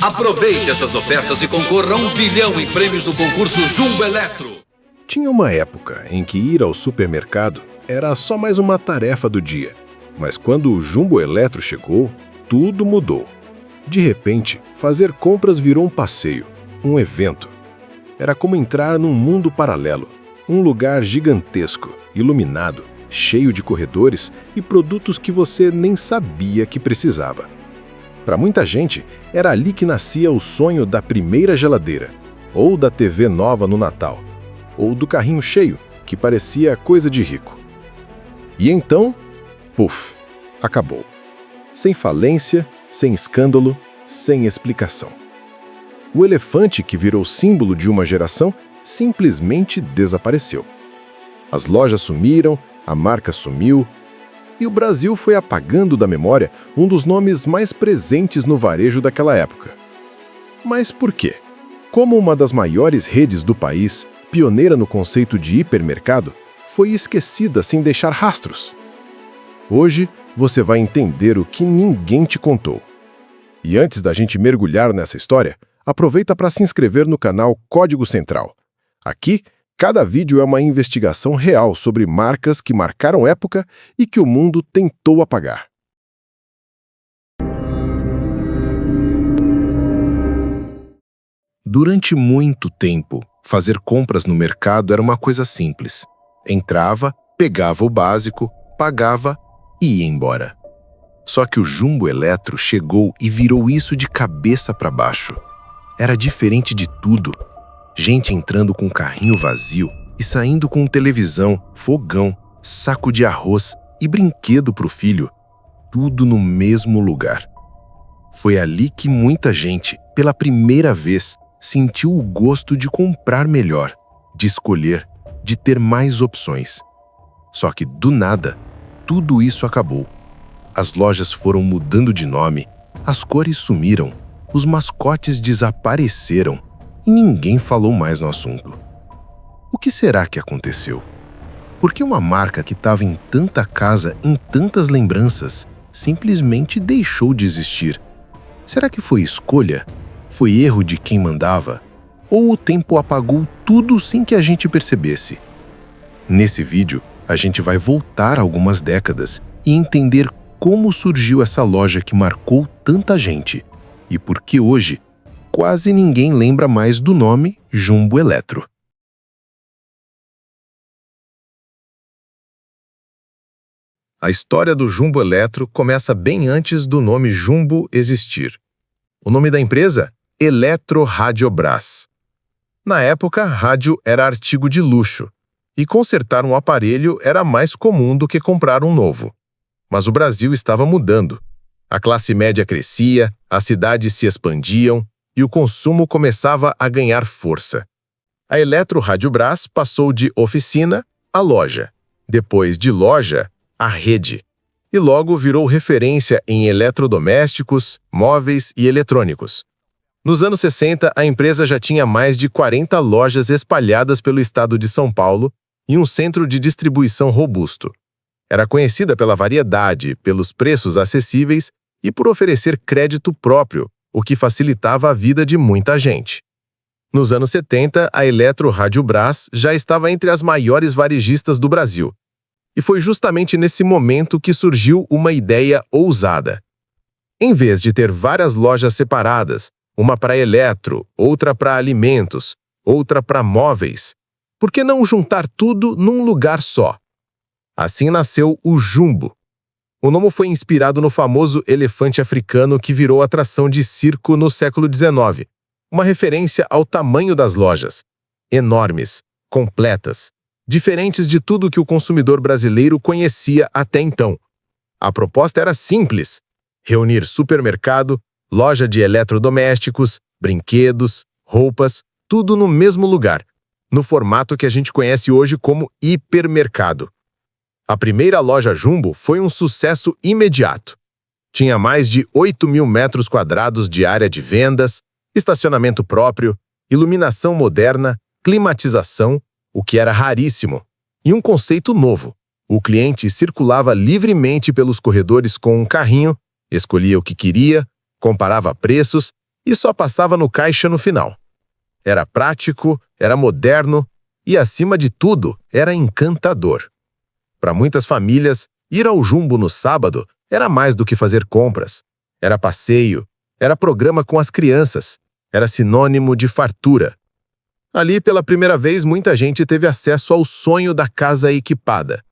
Aproveite essas ofertas e concorra a 1 bilhão em prêmios do concurso Jumbo Eletro. Tinha uma época em que ir ao supermercado era só mais uma tarefa do dia. Mas quando o Jumbo Eletro chegou, tudo mudou. De repente, fazer compras virou um passeio, um evento. Era como entrar num mundo paralelo, um lugar gigantesco, iluminado, cheio de corredores e produtos que você nem sabia que precisava. Para muita gente, era ali que nascia o sonho da primeira geladeira, ou da TV nova no Natal, ou do carrinho cheio, que parecia coisa de rico. E então, puf, acabou. Sem falência, sem escândalo, sem explicação. O elefante que virou símbolo de uma geração simplesmente desapareceu. As lojas sumiram, a marca sumiu, e o Brasil foi apagando da memória um dos nomes mais presentes no varejo daquela época. Mas por quê? Como uma das maiores redes do país, pioneira no conceito de hipermercado, foi esquecida sem deixar rastros? Hoje, você vai entender o que ninguém te contou. E antes da gente mergulhar nessa história, aproveita para se inscrever no canal Código Central. Aqui, cada vídeo é uma investigação real sobre marcas que marcaram época e que o mundo tentou apagar. Durante muito tempo, fazer compras no mercado era uma coisa simples. Entrava, pegava o básico, pagava e ia embora. Só que o Jumbo Eletro chegou e virou isso de cabeça para baixo. Era diferente de tudo. Gente entrando com carrinho vazio e saindo com televisão, fogão, saco de arroz e brinquedo para o filho. Tudo no mesmo lugar. Foi ali que muita gente, pela primeira vez, sentiu o gosto de comprar melhor, de escolher, de ter mais opções. Só que, do nada, tudo isso acabou. As lojas foram mudando de nome, as cores sumiram, os mascotes desapareceram e ninguém falou mais no assunto. O que será que aconteceu? Por que uma marca que estava em tanta casa, em tantas lembranças, simplesmente deixou de existir? Será que foi escolha? Foi erro de quem mandava? Ou o tempo apagou tudo sem que a gente percebesse? Nesse vídeo, a gente vai voltar algumas décadas e entender como surgiu essa loja que marcou tanta gente e por que hoje quase ninguém lembra mais do nome Jumbo Eletro. A história do Jumbo Eletro começa bem antes do nome Jumbo existir. O nome da empresa? Eletroradiobras. Na época, rádio era artigo de luxo, e consertar um aparelho era mais comum do que comprar um novo. Mas o Brasil estava mudando. A classe média crescia, as cidades se expandiam e o consumo começava a ganhar força. A Eletroradiobras passou de oficina a loja, depois de loja a rede, e logo virou referência em eletrodomésticos, móveis e eletrônicos. Nos anos 60, a empresa já tinha mais de 40 lojas espalhadas pelo estado de São Paulo e um centro de distribuição robusto. Era conhecida pela variedade, pelos preços acessíveis e por oferecer crédito próprio, o que facilitava a vida de muita gente. Nos anos 70, a Eletroradiobras já estava entre as maiores varejistas do Brasil. E foi justamente nesse momento que surgiu uma ideia ousada. Em vez de ter várias lojas separadas, uma para eletro, outra para alimentos, outra para móveis, por que não juntar tudo num lugar só? Assim nasceu o Jumbo. O nome foi inspirado no famoso elefante africano que virou atração de circo no século XIX, uma referência ao tamanho das lojas, enormes, completas, diferentes de tudo que o consumidor brasileiro conhecia até então. A proposta era simples: reunir supermercado, loja de eletrodomésticos, brinquedos, roupas, tudo no mesmo lugar, no formato que a gente conhece hoje como hipermercado. A primeira loja Jumbo foi um sucesso imediato. Tinha mais de 8.000 metros quadrados de área de vendas, estacionamento próprio, iluminação moderna, climatização, o que era raríssimo, e um conceito novo. O cliente circulava livremente pelos corredores com um carrinho, escolhia o que queria, comparava preços e só passava no caixa no final. Era prático, era moderno e, acima de tudo, era encantador. Para muitas famílias, ir ao Jumbo no sábado era mais do que fazer compras. Era passeio, era programa com as crianças, era sinônimo de fartura. Ali, pela primeira vez, muita gente teve acesso ao sonho da casa equipada.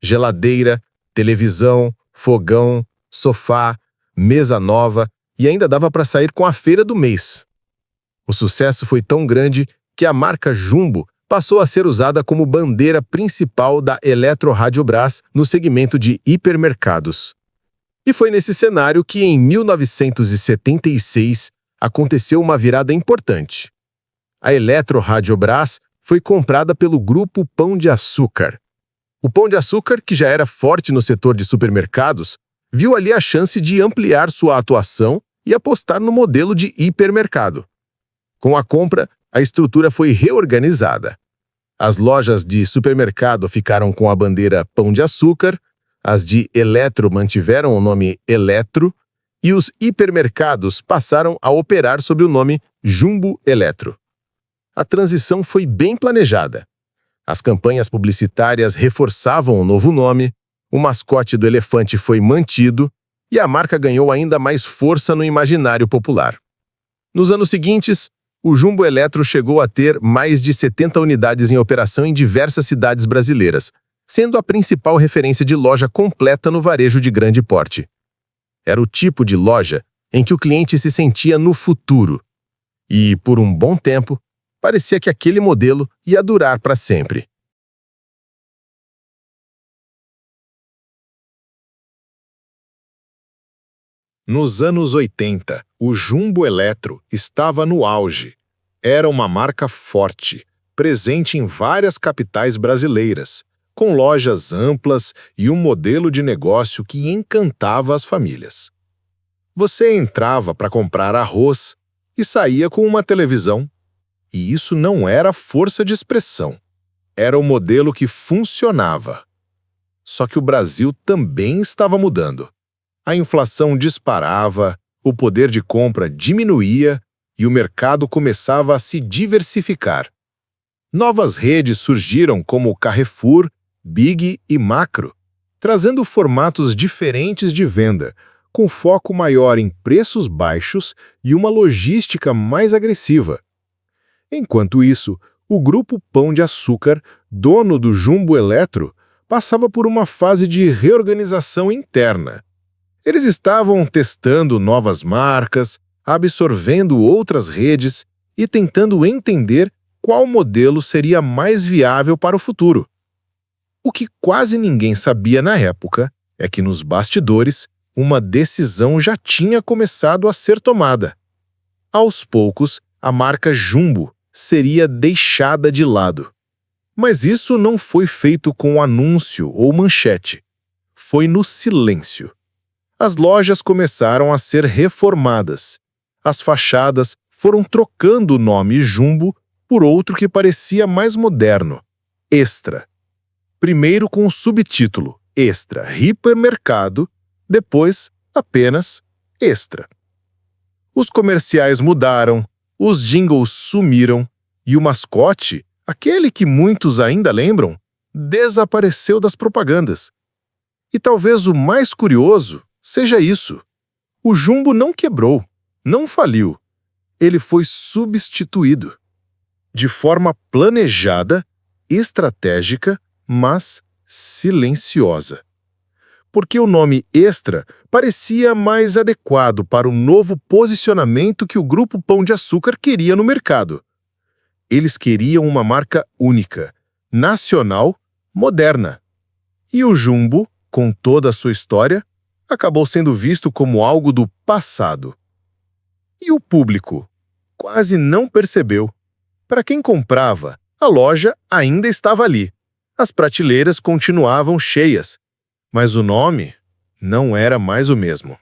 Geladeira, televisão, fogão, sofá, mesa nova e ainda dava para sair com a feira do mês. O sucesso foi tão grande que a marca Jumbo passou a ser usada como bandeira principal da Eletroradiobras no segmento de hipermercados. E foi nesse cenário que, em 1976, aconteceu uma virada importante. A Eletroradiobras foi comprada pelo Grupo Pão de Açúcar. O Pão de Açúcar, que já era forte no setor de supermercados, viu ali a chance de ampliar sua atuação e apostar no modelo de hipermercado. Com a compra, a estrutura foi reorganizada. As lojas de supermercado ficaram com a bandeira Pão de Açúcar, as de Eletro mantiveram o nome Eletro e os hipermercados passaram a operar sob o nome Jumbo Eletro. A transição foi bem planejada. As campanhas publicitárias reforçavam o novo nome, o mascote do elefante foi mantido e a marca ganhou ainda mais força no imaginário popular. Nos anos seguintes, o Jumbo Eletro chegou a ter mais de 70 unidades em operação em diversas cidades brasileiras, sendo a principal referência de loja completa no varejo de grande porte. Era o tipo de loja em que o cliente se sentia no futuro. E, por um bom tempo, parecia que aquele modelo ia durar para sempre. Nos anos 80, o Jumbo Eletro estava no auge. Era uma marca forte, presente em várias capitais brasileiras, com lojas amplas e um modelo de negócio que encantava as famílias. Você entrava para comprar arroz e saía com uma televisão. E isso não era força de expressão. Era o modelo que funcionava. Só que o Brasil também estava mudando. A inflação disparava, o poder de compra diminuía e o mercado começava a se diversificar. Novas redes surgiram como Carrefour, Big e Macro, trazendo formatos diferentes de venda, com foco maior em preços baixos e uma logística mais agressiva. Enquanto isso, o Grupo Pão de Açúcar, dono do Jumbo Eletro, passava por uma fase de reorganização interna. Eles estavam testando novas marcas, absorvendo outras redes e tentando entender qual modelo seria mais viável para o futuro. O que quase ninguém sabia na época é que, nos bastidores, uma decisão já tinha começado a ser tomada. Aos poucos, a marca Jumbo seria deixada de lado. Mas isso não foi feito com anúncio ou manchete. Foi no silêncio. As lojas começaram a ser reformadas. As fachadas foram trocando o nome Jumbo por outro que parecia mais moderno, Extra. Primeiro com o subtítulo Extra Hipermercado, depois apenas Extra. Os comerciais mudaram, os jingles sumiram e o mascote, aquele que muitos ainda lembram, desapareceu das propagandas. E talvez o mais curioso seja isso. O Jumbo não quebrou, não faliu. Ele foi substituído. De forma planejada, estratégica, mas silenciosa. Porque o nome Extra parecia mais adequado para o novo posicionamento que o Grupo Pão de Açúcar queria no mercado. Eles queriam uma marca única, nacional, moderna. E o Jumbo, com toda a sua história, acabou sendo visto como algo do passado. E o público quase não percebeu. Para quem comprava, a loja ainda estava ali. As prateleiras continuavam cheias, mas o nome não era mais o mesmo.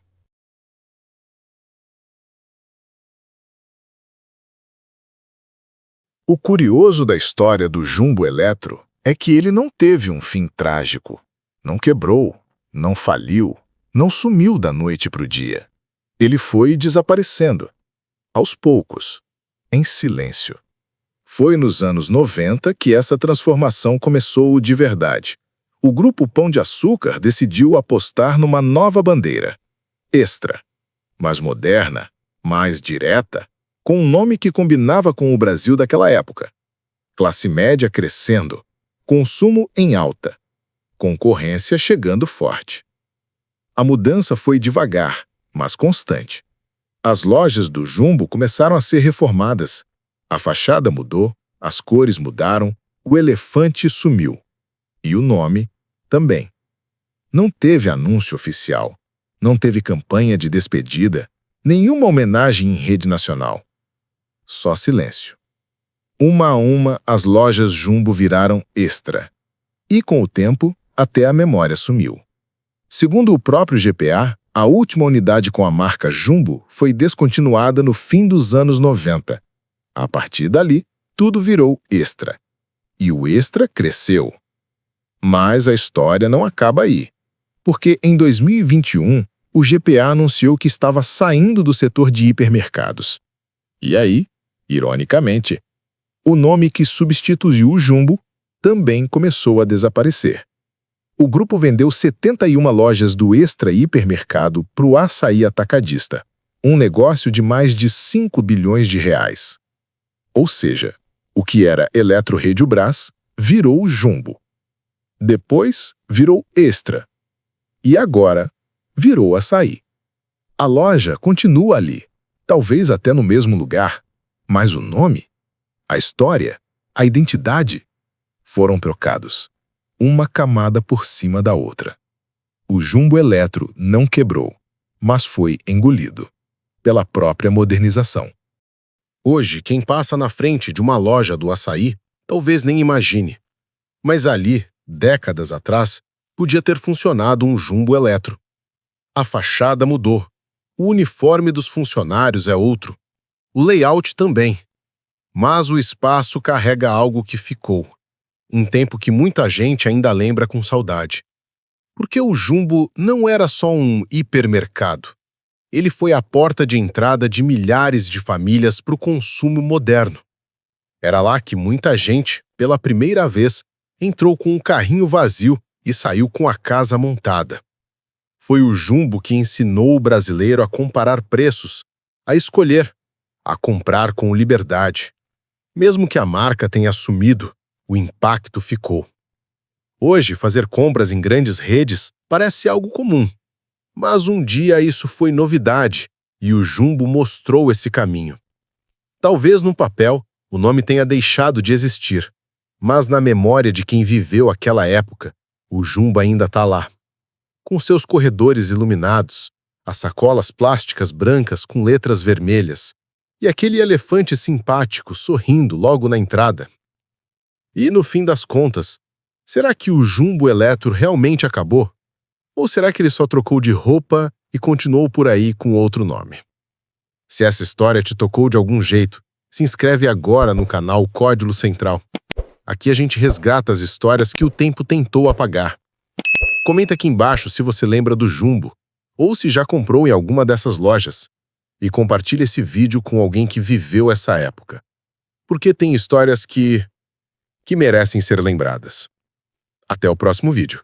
O curioso da história do Jumbo Eletro é que ele não teve um fim trágico. Não quebrou, não faliu, não sumiu da noite para o dia. Ele foi desaparecendo. aos poucos, em silêncio. Foi nos anos 90 que essa transformação começou de verdade. O Grupo Pão de Açúcar decidiu apostar numa nova bandeira, Extra, mais moderna, mais direta, com um nome que combinava com o Brasil daquela época. Classe média crescendo, consumo em alta, concorrência chegando forte. A mudança foi devagar, mas constante. As lojas do Jumbo começaram a ser reformadas. A fachada mudou, as cores mudaram, o elefante sumiu. E o nome também. Não teve anúncio oficial, não teve campanha de despedida, nenhuma homenagem em rede nacional. Só silêncio. Uma a uma, as lojas Jumbo viraram Extra. E, com o tempo, até a memória sumiu. Segundo o próprio GPA, a última unidade com a marca Jumbo foi descontinuada no fim dos anos 90. A partir dali, tudo virou Extra. E o Extra cresceu. Mas a história não acaba aí. Porque em 2021, o GPA anunciou que estava saindo do setor de hipermercados. E aí, ironicamente, o nome que substituiu o Jumbo também começou a desaparecer. O grupo vendeu 71 lojas do Extra Hipermercado para o Açaí Atacadista, um negócio de mais de 5 bilhões de reais. Ou seja, o que era Eletro Rede Brás virou Jumbo. Depois virou Extra. E agora virou Açaí. A loja continua ali, talvez até no mesmo lugar, mas o nome, a história, a identidade foram trocados, uma camada por cima da outra. O Jumbo Eletro não quebrou, mas foi engolido pela própria modernização. Hoje, quem passa na frente de uma loja do Açaí talvez nem imagine, mas ali, décadas atrás, podia ter funcionado um Jumbo Eletro. A fachada mudou, o uniforme dos funcionários é outro, o layout também. Mas o espaço carrega algo que ficou, um tempo que muita gente ainda lembra com saudade. Porque o Jumbo não era só um hipermercado. Ele foi a porta de entrada de milhares de famílias para o consumo moderno. Era lá que muita gente, pela primeira vez, entrou com um carrinho vazio e saiu com a casa montada. Foi o Jumbo que ensinou o brasileiro a comparar preços, a escolher, a comprar com liberdade. Mesmo que a marca tenha sumido, o impacto ficou. Hoje, fazer compras em grandes redes parece algo comum. Mas um dia isso foi novidade e o Jumbo mostrou esse caminho. Talvez no papel o nome tenha deixado de existir, mas na memória de quem viveu aquela época, o Jumbo ainda está lá. Com seus corredores iluminados, as sacolas plásticas brancas com letras vermelhas e aquele elefante simpático sorrindo logo na entrada. E no fim das contas, será que o Jumbo Eletro realmente acabou? Ou será que ele só trocou de roupa e continuou por aí com outro nome? Se essa história te tocou de algum jeito, se inscreve agora no canal Código Central. Aqui a gente resgata as histórias que o tempo tentou apagar. Comenta aqui embaixo se você lembra do Jumbo, ou se já comprou em alguma dessas lojas. E compartilhe esse vídeo com alguém que viveu essa época. Porque tem histórias que merecem ser lembradas. Até o próximo vídeo.